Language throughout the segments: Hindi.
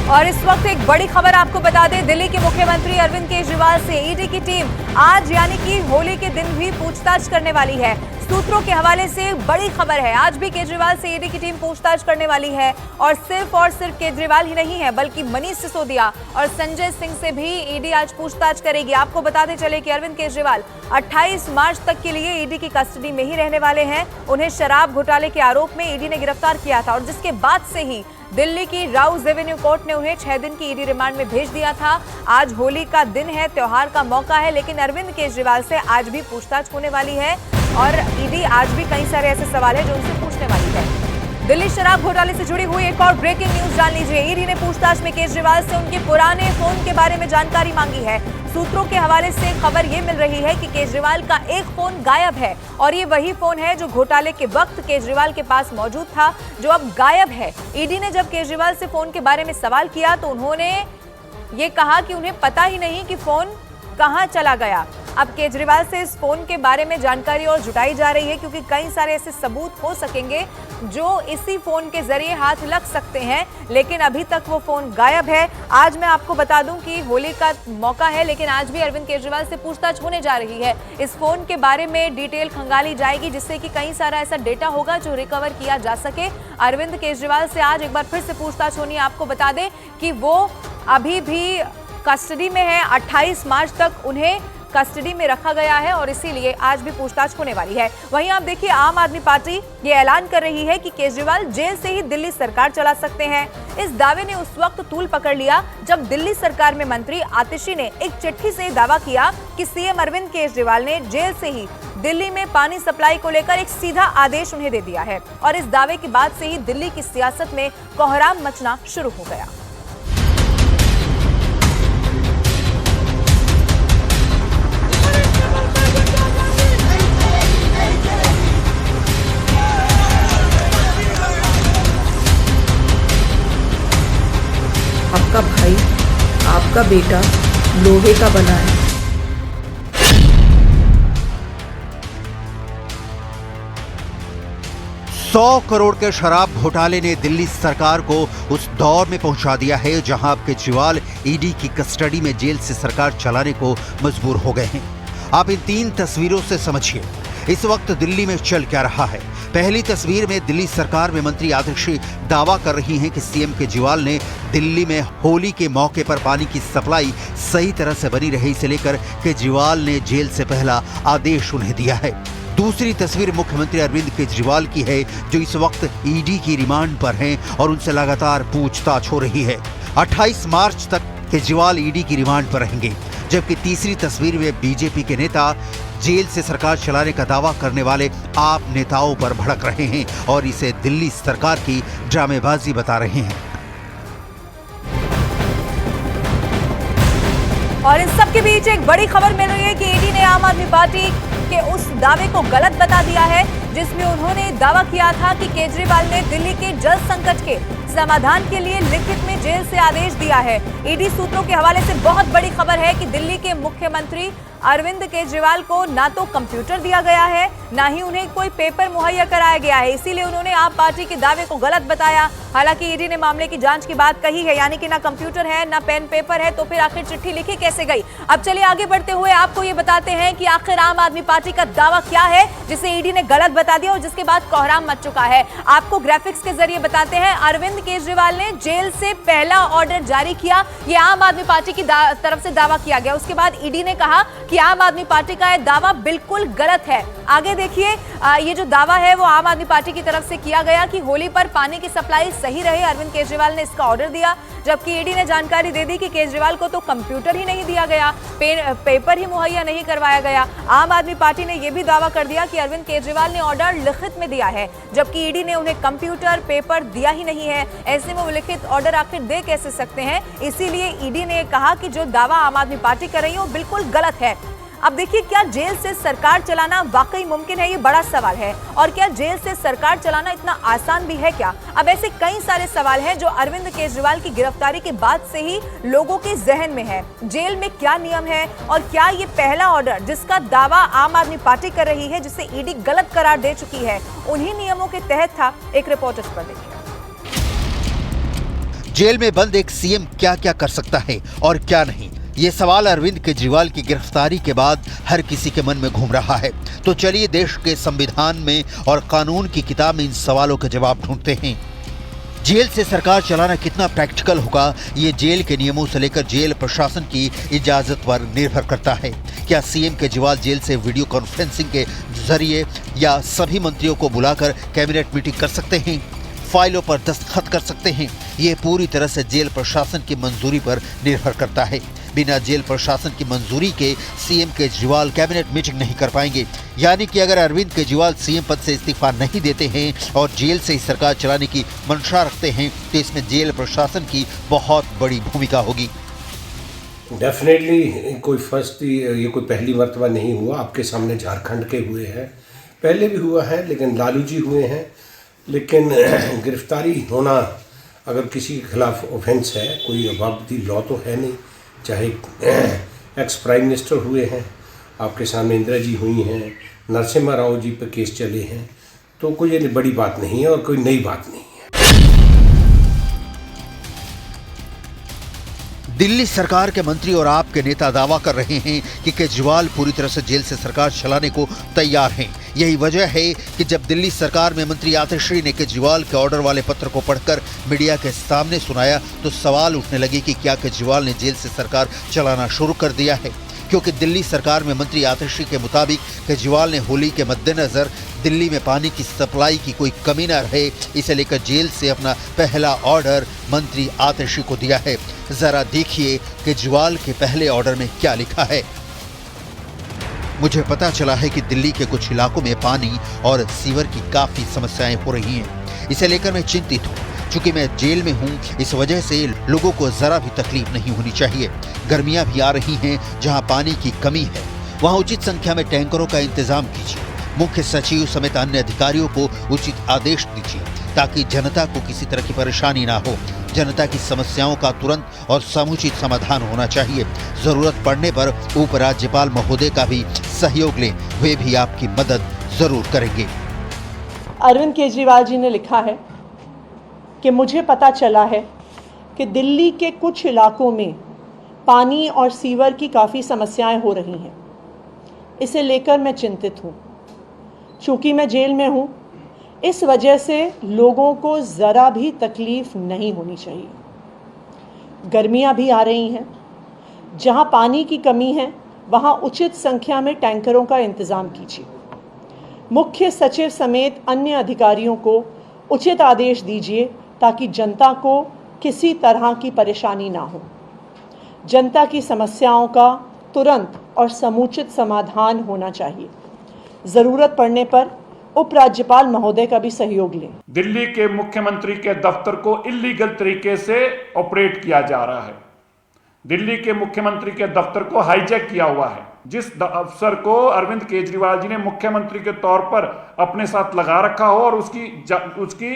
और इस वक्त एक बड़ी खबर आपको बता दें, दिल्ली के मुख्यमंत्री अरविंद केजरीवाल से ईडी की टीम आज यानी कि होली के दिन भी पूछताछ करने वाली है। सूत्रों के हवाले से बड़ी खबर है, आज भी केजरीवाल से ईडी की टीम पूछताछ करने वाली है। और सिर्फ केजरीवाल ही नहीं है, बल्कि मनीष सिसोदिया और संजय सिंह से भी ईडी आज पूछताछ करेगी। आपको बताते चले कि अरविंद केजरीवाल 28 मार्च तक के लिए ईडी की कस्टडी में ही रहने वाले हैं। उन्हें शराब घोटाले के आरोप में ईडी ने गिरफ्तार किया था और जिसके बाद से ही दिल्ली की राउज एवेन्यू कोर्ट ने उन्हें 6 दिन की ईडी रिमांड में भेज दिया था। आज होली का दिन है, त्योहार का मौका है, लेकिन अरविंद केजरीवाल से आज भी पूछताछ होने वाली है और ईडी आज भी कई सारे ऐसे सवाल हैं जो उनसे पूछने वाली है। दिल्ली शराब घोटाले से जुड़ी हुई एक और ब्रेकिंग न्यूज जान लीजिए। ईडी ने पूछताछ में केजरीवाल से उनके पुराने फोन के बारे में जानकारी मांगी है। सूत्रों के हवाले से खबर ये मिल रही है कि केजरीवाल का एक फोन गायब है और ये वही फोन है जो घोटाले के वक्त केजरीवाल के पास मौजूद था, जो अब गायब है। ईडी ने जब केजरीवाल से फोन के बारे में सवाल किया तो उन्होंने ये कहा कि उन्हें पता ही नहीं कि फोन कहां चला गया। अब केजरीवाल से इस फोन के बारे में जानकारी और जुटाई जा रही है, क्योंकि कई सारे ऐसे सबूत हो सकेंगे जो इसी फोन के जरिए हाथ लग सकते हैं, लेकिन अभी तक वो फोन गायब है। आज मैं आपको बता दूं कि होली का मौका है, लेकिन आज भी अरविंद केजरीवाल से पूछताछ होने जा रही है। इस फोन के बारे में डिटेल खंगाली जाएगी, जिससे कि कई सारा ऐसा डेटा होगा जो रिकवर किया जा सके। अरविंद केजरीवाल से आज एक बार फिर से पूछताछ होनी है। आपको बता दें कि वो अभी भी कस्टडी में है, 28 मार्च तक उन्हें कस्टडी में रखा गया है और इसीलिए आज भी पूछताछ होने वाली है। वहीं आप देखिए, आम आदमी पार्टी ये ऐलान कर रही है कि केजरीवाल जेल से ही दिल्ली सरकार चला सकते हैं। इस दावे ने उस वक्त तूल पकड़ लिया जब दिल्ली सरकार में मंत्री आतिशी ने एक चिट्ठी से दावा किया कि सीएम अरविंद केजरीवाल ने जेल से ही दिल्ली में पानी सप्लाई को लेकर एक सीधा आदेश उन्हें दे दिया है। और इस दावे के बाद से ही दिल्ली की सियासत में कोहराम मचना शुरू हो गया। आपका भाई, आपका बेटा लोहे का बना है। 100 करोड़ के शराब घोटाले ने दिल्ली सरकार को उस दौर में पहुंचा दिया है जहां अब केजरीवाल ईडी की कस्टडी में जेल से सरकार चलाने को मजबूर हो गए हैं। आप इन 3 तस्वीरों से समझिए इस वक्त दिल्ली में चल क्या रहा है। पहली तस्वीर में दिल्ली सरकार में मंत्री आतिशी दावा कर रही हैं कि सीएम केजरीवाल ने दिल्ली में होली के मौके पर पानी की सप्लाई सही तरह से बनी रही, इसे लेकर केजरीवाल ने जेल से पहला आदेश उन्हें दिया है। दूसरी तस्वीर मुख्यमंत्री अरविंद केजरीवाल की है, जो इस वक्त ईडी की रिमांड पर हैं और उनसे लगातार पूछताछ हो रही है। 28 मार्च तक केजरीवाल ईडी की रिमांड पर रहेंगे। जबकि तीसरी तस्वीर में बीजेपी के नेता जेल से सरकार चलाने का दावा करने वाले आप नेताओं पर भड़क रहे हैं और इसे दिल्ली सरकार की ड्रामेबाजी बता रहे हैं। और इन सब के बीच एक बड़ी खबर मिल रही है कि ईडी ने आम आदमी पार्टी के उस दावे को गलत बता दिया है जिसमें उन्होंने दावा किया था कि केजरीवाल ने दिल्ली के जल संकट के समाधान के लिए लिखित में जेल से आदेश दिया है। ईडी सूत्रों के हवाले से बहुत बड़ी खबर है कि दिल्ली के मुख्यमंत्री अरविंद केजरीवाल को ना तो कंप्यूटर दिया गया है, ना ही उन्हें कोई पेपर मुहैया कराया गया है, इसीलिए उन्होंने आप पार्टी के दावे को गलत बताया। हालांकि ईडी ने मामले की जांच की बात कही है, यानी कि ना कंप्यूटर है, ना पेन पेपर है, तो फिर आखिर चिट्ठी लिखी कैसे गई। अब चलिए आगे बढ़ते हुए आपको ये बताते हैं कि आखिर आम आदमी पार्टी का दावा क्या है जिसे ईडी ने गलत बता दिया और जिसके बाद कोहराम मच चुका है। आपको ग्राफिक्स के जरिए बताते हैं। अरविंद केजरीवाल ने जेल से पहला ऑर्डर जारी किया, ये आम आदमी पार्टी की तरफ से दावा किया गया। उसके बाद ईडी ने कहा कि आम आदमी पार्टी का यह दावा बिल्कुल गलत है। आगे देखिए, ये जो दावा है वो आम आदमी पार्टी की तरफ से किया गया कि होली पर पानी की सप्लाई सही रहे, अरविंद केजरीवाल ने इसका ऑर्डर दिया। जबकि ईडी ने जानकारी दे दी कि केजरीवाल को तो कंप्यूटर ही नहीं दिया गया, पेपर ही मुहैया नहीं करवाया गया। आम आदमी पार्टी ने यह भी दावा कर दिया कि अरविंद केजरीवाल ने ऑर्डर लिखित में दिया है, जबकि ईडी ने उन्हें कंप्यूटर पेपर दिया ही नहीं है। ऐसे में वो लिखित ऑर्डर आखिर दे कैसे सकते हैं। इसीलिए ईडी ने कहा कि जो दावा आम आदमी पार्टी कर रही है वो बिल्कुल गलत है। अब देखिए, क्या जेल से सरकार चलाना वाकई मुमकिन है, ये बड़ा सवाल है। और क्या जेल से सरकार चलाना इतना आसान भी है क्या? अब ऐसे कई सारे सवाल हैं जो अरविंद केजरीवाल की गिरफ्तारी के बाद से ही लोगों के जहन में है। जेल में क्या नियम है और क्या ये पहला ऑर्डर जिसका दावा आम आदमी पार्टी कर रही है, जिसे ईडी गलत करार दे चुकी है, उन्हीं नियमों के तहत था? एक रिपोर्ट इस पर देखिए। जेल में बंद एक सीएम क्या क्या कर सकता है और क्या नहीं, ये सवाल अरविंद केजरीवाल की गिरफ्तारी के बाद हर किसी के मन में घूम रहा है। तो चलिए देश के संविधान में और कानून की किताब में इन सवालों के जवाब ढूंढते हैं। जेल से सरकार चलाना कितना प्रैक्टिकल होगा, ये जेल के नियमों से लेकर जेल प्रशासन की इजाजत पर निर्भर करता है। क्या सीएम केजरीवाल जेल से वीडियो कॉन्फ्रेंसिंग के जरिए या सभी मंत्रियों को बुलाकर कैबिनेट मीटिंग कर सकते हैं, फाइलों पर दस्तखत कर सकते हैं? ये पूरी तरह से जेल प्रशासन की मंजूरी पर निर्भर करता है। बिना जेल प्रशासन की मंजूरी के सीएम केजरीवाल कैबिनेट मीटिंग नहीं कर पाएंगे। यानी कि अगर अरविंद केजरीवाल सीएम पद से इस्तीफा नहीं देते हैं और जेल से ही सरकार चलाने की मंशा रखते हैं तो इसमें जेल प्रशासन की बहुत बड़ी भूमिका होगी। डेफिनेटली ये कोई पहली मर्तबा नहीं हुआ। आपके सामने झारखंड के हुए हैं, पहले भी हुआ है, लेकिन लालू जी हुए हैं। लेकिन गिरफ्तारी होना अगर किसी के खिलाफ ऑफेंस है, कोई अबाबती लॉ तो है नहीं। चाहे एक्स प्राइम मिनिस्टर हुए हैं, आपके सामने इंदिरा जी हुई हैं, नरसिम्हा राव जी पर केस चले हैं, तो कोई बड़ी बात नहीं है और कोई नई बात नहीं है। दिल्ली सरकार के मंत्री और आपके नेता दावा कर रहे हैं कि केजरीवाल पूरी तरह से जेल से सरकार चलाने को तैयार हैं। यही वजह है कि जब दिल्ली सरकार में मंत्री आतिशी ने केजरीवाल के ऑर्डर वाले पत्र को पढ़कर मीडिया के सामने सुनाया तो सवाल उठने लगे कि क्या केजरीवाल ने जेल से सरकार चलाना शुरू कर दिया है, क्योंकि दिल्ली सरकार में मंत्री आतिशी के मुताबिक केजरीवाल ने होली के मद्देनजर दिल्ली में पानी की सप्लाई की कोई कमी न रहे, इसे लेकर जेल से अपना पहला ऑर्डर मंत्री आतिशी को दिया है। जरा देखिए केजरीवाल के पहले ऑर्डर में क्या लिखा है। मुझे पता चला है कि दिल्ली के कुछ इलाकों में पानी और सीवर की काफी समस्याएं हो रही हैं। इसे लेकर मैं चिंतित हूँ। चूंकि मैं जेल में हूँ, इस वजह से लोगों को जरा भी तकलीफ नहीं होनी चाहिए। गर्मियां भी आ रही हैं, जहां पानी की कमी है वहां उचित संख्या में टैंकरों का इंतजाम कीजिए। मुख्य सचिव समेत अन्य अधिकारियों को उचित आदेश दीजिए ताकि जनता को किसी तरह की परेशानी ना हो। जनता की समस्याओं का तुरंत और समुचित समाधान होना चाहिए। जरूरत पड़ने पर उपराज्यपाल महोदय का भी सहयोग लें, वे भी आपकी मदद जरूर करेंगे। अरविंद केजरीवाल जी ने लिखा है कि मुझे पता चला है कि दिल्ली के कुछ इलाकों में पानी और सीवर की काफ़ी समस्याएं हो रही हैं। इसे लेकर मैं चिंतित हूँ। चूँकि मैं जेल में हूँ, इस वजह से लोगों को ज़रा भी तकलीफ़ नहीं होनी चाहिए। गर्मियाँ भी आ रही हैं, जहाँ पानी की कमी है वहाँ उचित संख्या में टैंकरों का इंतज़ाम कीजिए। मुख्य सचिव समेत अन्य अधिकारियों को उचित आदेश दीजिए ताकि जनता को किसी तरह की परेशानी ना हो। जनता की समस्याओं का तुरंत और समुचित समाधान होना चाहिए। ज़रूरत पड़ने पर उपराज्यपाल महोदय का भी सहयोग लें। दिल्ली के मुख्यमंत्री के दफ्तर को इल्लीगल तरीके से ऑपरेट किया जा रहा है। दिल्ली के मुख्यमंत्री के दफ्तर को हाईजैक किया हुआ है। जिस अफसर को अरविंद केजरीवाल जी ने मुख्यमंत्री के तौर पर अपने साथ लगा रखा हो और उसकी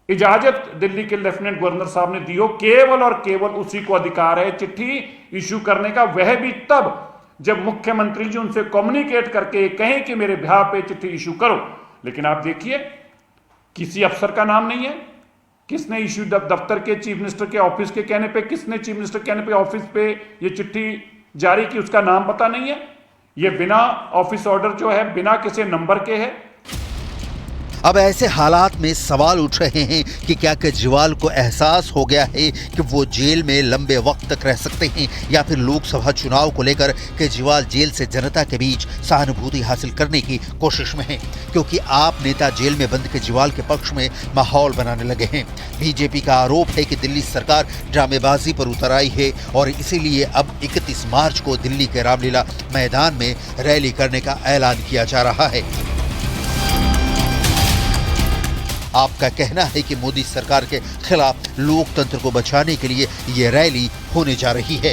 इजाजत दिल्ली के लेफ्टिनेंट गवर्नर साहब ने दी हो, केवल और केवल उसी को अधिकार है चिट्ठी इश्यू करने का। वह भी तब जब मुख्यमंत्री जी उनसे कम्युनिकेट करके कहें कि मेरे बिहार पे चिट्ठी इश्यू करो। लेकिन आप देखिए, किसी अफसर का नाम नहीं है। किसने इश्यू दफ्तर के चीफ मिनिस्टर के ऑफिस के कहने पे, किसने चीफ मिनिस्टर कहने पे ऑफिस पे ये चिट्ठी जारी की, उसका नाम पता नहीं है। ये बिना ऑफिस ऑर्डर जो है, बिना किसी नंबर के है। अब ऐसे हालात में सवाल उठ रहे हैं कि क्या केजरीवाल को एहसास हो गया है कि वो जेल में लंबे वक्त तक रह सकते हैं, या फिर लोकसभा चुनाव को लेकर केजरीवाल जेल से जनता के बीच सहानुभूति हासिल करने की कोशिश में हैं, क्योंकि आप नेता जेल में बंद केजरीवाल के पक्ष में माहौल बनाने लगे हैं। बीजेपी का आरोप है कि दिल्ली सरकार ड्रामेबाजी पर उतर आई है और इसीलिए अब 31 मार्च को दिल्ली के रामलीला मैदान में रैली करने का ऐलान किया जा रहा है। आपका कहना है कि मोदी सरकार के खिलाफ लोकतंत्र को बचाने के लिए ये रैली होने जा रही है।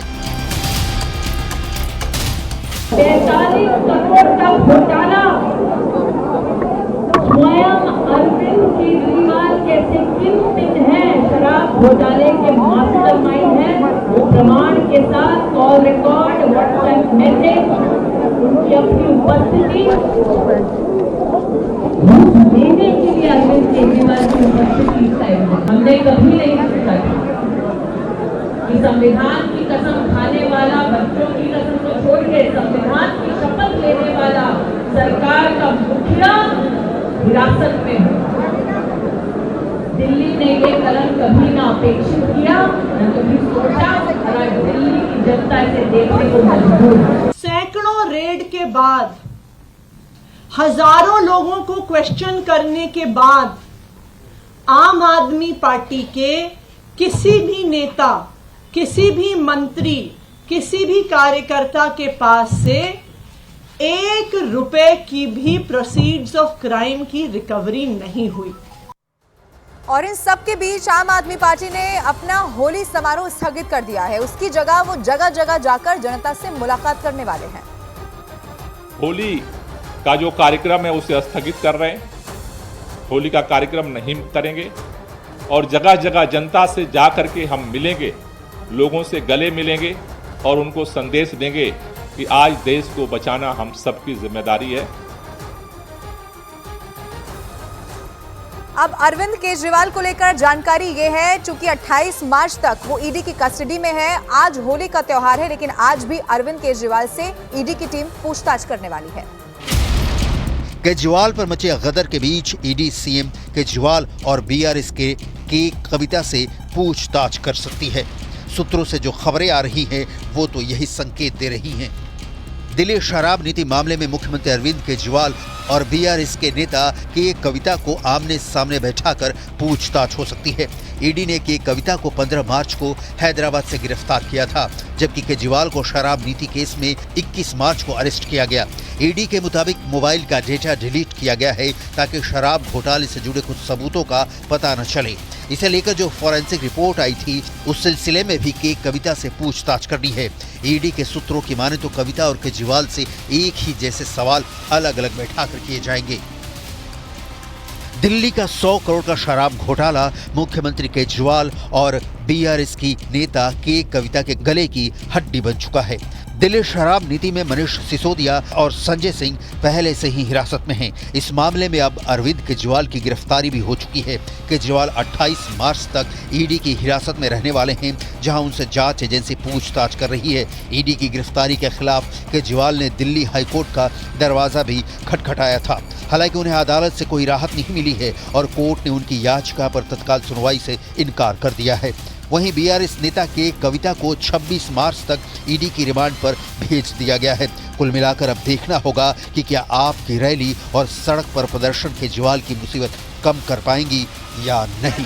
45 करोड़ का घोटाला स्वयं अरविंद केजरीवाल कैसे किंगपिन है, शराब घोटाले के मास्टरमाइंड है, वो प्रमाण के साथ कॉल रिकॉर्ड, व्हाट्सएप मैसेज, उनकी अपनी उपस्थिति देने के लिए अरविंद केजरीवाल की उपस्थिति हमने कभी नहीं सोचा। कि संविधान की कसम खाने वाला, बच्चों की कसम को छोड़ के संविधान की शपथ लेने वाला सरकार का मुखिया हिरासत में है। दिल्ली ने ये कदम कभी ना अपेक्षित किया, न कभी सोचा, और आज दिल्ली की जनता इसे देखने को मजबूर है। सैकड़ों रेड के बाद, हजारों लोगों को क्वेश्चन करने के बाद आम आदमी पार्टी के किसी भी नेता, किसी भी मंत्री, किसी भी कार्यकर्ता के पास से 1 रुपए की भी प्रोसीड्स ऑफ क्राइम की रिकवरी नहीं हुई। और इन सब के बीच आम आदमी पार्टी ने अपना होली समारोह स्थगित कर दिया है। उसकी जगह वो जगह जगह जाकर जनता से मुलाकात करने वाले हैं। होली का जो कार्यक्रम है उसे स्थगित कर रहे हैं, होली का कार्यक्रम नहीं करेंगे और जगह जगह जनता से जा करके हम मिलेंगे, लोगों से गले मिलेंगे और उनको संदेश देंगे कि आज देश को बचाना हम सबकी जिम्मेदारी है। अब अरविंद केजरीवाल को लेकर जानकारी ये है, चूंकि 28 मार्च तक वो ईडी की कस्टडी में है। आज होली का त्योहार है, लेकिन आज भी अरविंद केजरीवाल से ईडी की टीम पूछताछ करने वाली है। केजरीवाल पर मचे गदर के बीच ईडी सीएम केजरीवाल और बीआरएस के कविता से पूछताछ कर सकती है। सूत्रों से जो खबरें आ रही हैं वो तो यही संकेत दे रही हैं। दिल्ली शराब नीति मामले में मुख्यमंत्री अरविंद केजरीवाल और बीआरएस के नेता के कविता को आमने सामने बैठाकर पूछताछ हो सकती है। ईडी ने के कविता को 15 मार्च को हैदराबाद से गिरफ्तार किया था, जबकि केजरीवाल को शराब नीति केस में 21 मार्च को अरेस्ट किया गया। ईडी के मुताबिक मोबाइल का डेटा डिलीट किया गया है ताकि शराब घोटाले से जुड़े कुछ सबूतों का पता न चले। इसे लेकर जो फॉरेंसिक रिपोर्ट आई थी उस सिलसिले में भी के कविता से पूछताछ करनी है। ईडी के सूत्रों की माने तो कविता और केजरीवाल से एक ही जैसे सवाल अलग अलग बैठाकर किए जाएंगे। दिल्ली का 100 करोड़ का शराब घोटाला मुख्यमंत्री केजरीवाल और बीआरएस की नेता के कविता के गले की हड्डी बन चुका है। दिल्ली शराब नीति में मनीष सिसोदिया और संजय सिंह पहले से ही हिरासत में हैं। इस मामले में अब अरविंद केजरीवाल की गिरफ्तारी भी हो चुकी है। केजरीवाल 28 मार्च तक ईडी की हिरासत में रहने वाले हैं, जहां उनसे जांच एजेंसी पूछताछ कर रही है। ईडी की गिरफ्तारी के खिलाफ केजरीवाल ने दिल्ली हाईकोर्ट का दरवाजा भी खटखटाया था। हालांकि उन्हें अदालत से कोई राहत नहीं मिली है और कोर्ट ने उनकी याचिका पर तत्काल सुनवाई से इनकार कर दिया है। वहीं बीआरएस नेता के कविता को 26 मार्च तक ईडी की रिमांड पर भेज दिया गया है। कुल मिलाकर अब देखना होगा कि क्या आपकी रैली और सड़क पर प्रदर्शन केजरीवाल की मुसीबत कम कर पाएंगी या नहीं।